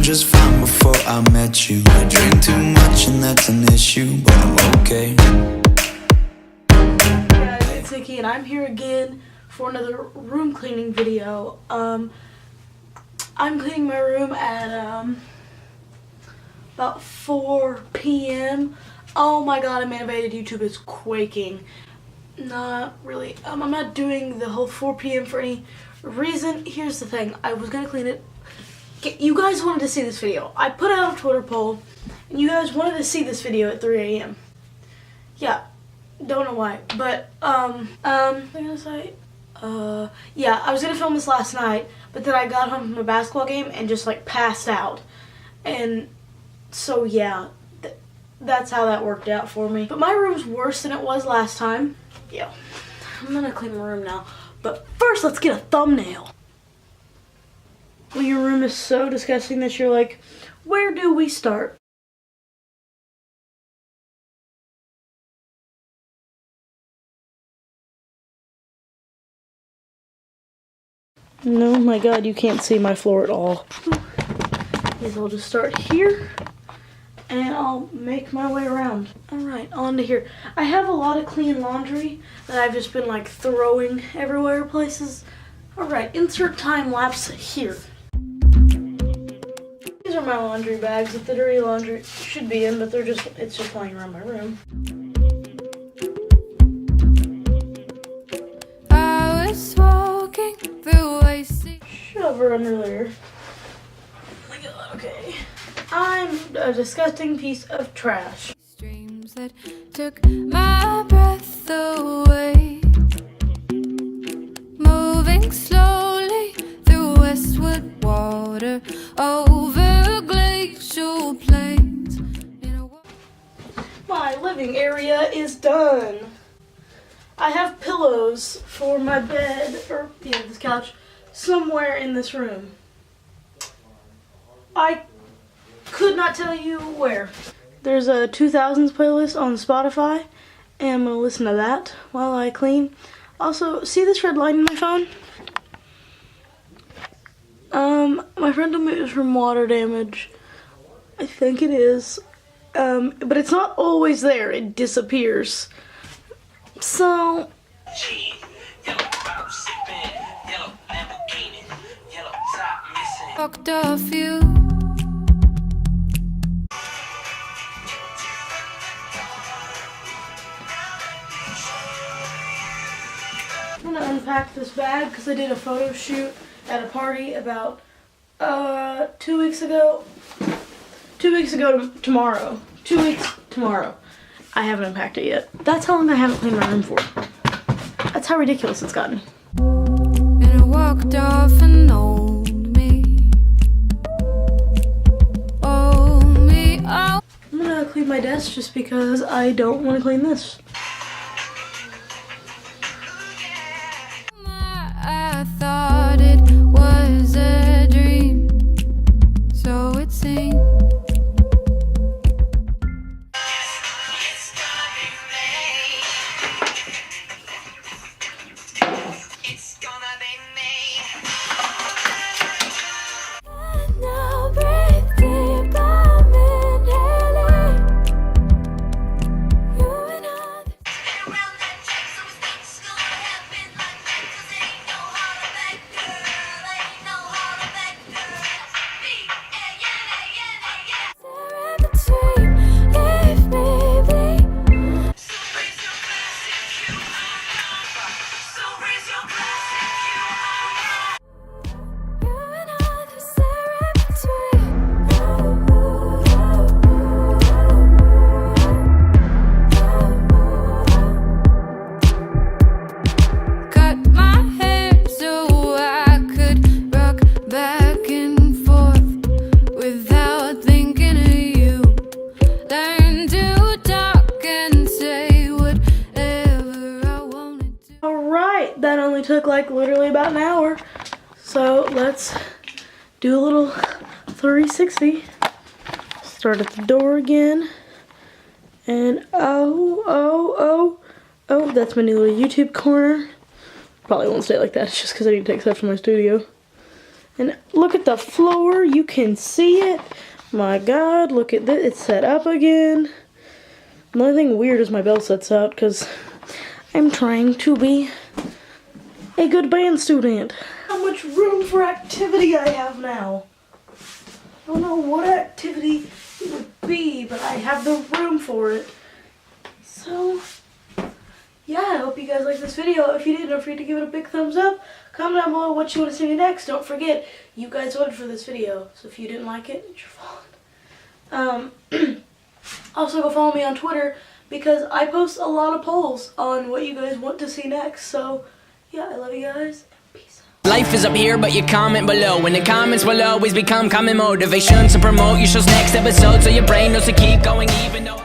just fine before I met you. I drink too much and that's an issue, but I'm okay. Hey guys, it's Nikki and I'm here again for another room cleaning video. I'm cleaning my room at about 4 p.m. Oh my god, I'm animated. YouTube is quaking. Not really. I'm not doing the whole 4 p.m. for any reason. Here's the thing. I was gonna clean it. You guys wanted to see this video. I put out a Twitter poll, and you guys wanted to see this video at 3 a.m. Yeah, don't know why, but what was I gonna say? Yeah, I was gonna film this last night, but then I got home from a basketball game and just like passed out, and so yeah, that's how that worked out for me. But my room's worse than it was last time. Yeah, I'm gonna clean my room now, but first let's get a thumbnail. When your room is so disgusting that you're like, where do we start? No, my god, you can't see my floor at all. Guess I'll just start here, and I'll make my way around. Alright, on to here. I have a lot of clean laundry that I've just been like throwing everywhere places. Alright, insert time lapse here. These are my laundry bags that the dirty laundry should be in, but it's just lying around my room. I was walking through a sea. Shove her under there. Oh my god, okay. I'm a disgusting piece of trash. Streams that took my breath away. Moving slowly through westward water over glacial plains. My living area is done. I have pillows for my bed, or yeah, this couch, somewhere in this room. I could not tell you where. There's a 2000s playlist on Spotify, and I'm going to listen to that while I clean. Also, see this red line in my phone? My friend told me it was from water damage. I think it is. But it's not always there. It disappears. So, Walked off you. I'm gonna unpack this bag because I did a photo shoot at a party about 2 weeks ago. 2 weeks ago tomorrow. 2 weeks tomorrow. I haven't unpacked it yet. That's how long I haven't cleaned my room for. That's how ridiculous it's gotten. And I walked off and owned me. Oh, me, oh. I'm gonna clean my desk just because I don't want to clean this. I thought it was a dream, so it seemed. That only took like literally about an hour. So let's do a little 360. Start at the door again. And oh, that's my new little YouTube corner. Probably won't stay like that, it's just because I need to take stuff to my studio. And look at the floor. You can see it. My God, look at this. It's set up again. The only thing weird is my bell sets out because I'm trying to be a good band student. How much room for activity I have now. I don't know what activity it would be, but I have the room for it. So, yeah, I hope you guys liked this video. If you did, don't forget to give it a big thumbs up. Comment down below what you want to see me next. Don't forget, you guys voted for this video. So if you didn't like it, it's your fault. Also, go follow me on Twitter because I post a lot of polls on what you guys want to see next. So, yeah, I love you guys. Peace out. Life is up here, but you comment below. And the comments will always become common motivation to promote your show's next episode, so your brain knows to keep going even though